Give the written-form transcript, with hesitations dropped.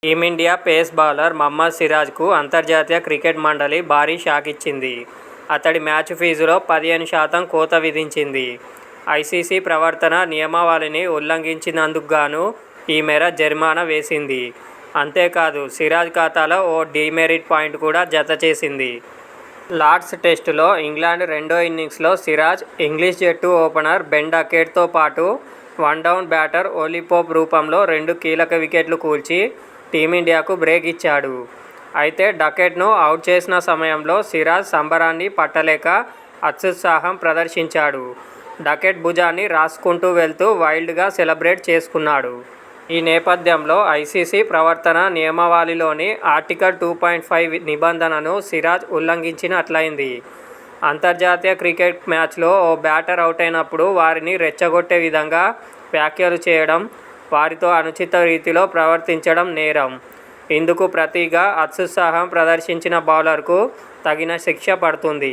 Team India pace bowler Mohammed సిరాజ్కు అంతర్జాతీయ cricket మండలి భారీ షాక్ ఇచ్చింది. అతడి మ్యాచ్ ఫీజులో 15% కోత విధించింది. ఐసీసీ ప్రవర్తన నియమావళిని ఉల్లంఘించినందుకుగాను ఈ మేర జరిమానా వేసింది. అంతేకాదు సిరాజ్ ఖాతాలో ఓ డీమెరిట్ పాయింట్ కూడా జతచేసింది. లార్డ్స్ టెస్టులో ఇంగ్లాండ్ రెండో ఇన్నింగ్స్లో సిరాజ్ ఇంగ్లీష్ జట్టు ఓపెనర్ బెన్ డకెట్తో పాటు వన్డౌన్ బ్యాటర్ ఓలీ పోప్ రూపంలో 2 కీలక వికెట్లు కూల్చి టీమిండియాకు బ్రేక్ ఇచ్చాడు. అయితే డకెట్ను అవుట్ చేసిన సమయంలో సిరాజ్ సంబరాన్ని పట్టలేక అత్యుత్సాహం ప్రదర్శించాడు. డకెట్ భుజాన్ని రాసుకుంటూ వెళ్తూ వైల్డ్గా సెలబ్రేట్ చేసుకున్నాడు. ఈ నేపథ్యంలో ఐసీసీ ప్రవర్తన నియమావళిలోని ఆర్టికల్ 2.5 నిబంధనను సిరాజ్ ఉల్లంఘించినట్లయింది. అంతర్జాతీయ క్రికెట్ మ్యాచ్లో ఓ బ్యాటర్ అవుట్ అయినప్పుడు వారిని రెచ్చగొట్టే విధంగా వ్యాఖ్యలు చేయడం, వారితో అనుచిత రీతిలో ప్రవర్తించడం నేరం. ఇందుకు ప్రతిగా అత్యుత్సాహం ప్రదర్శించిన బౌలర్కు తగిన శిక్ష పడుతుంది.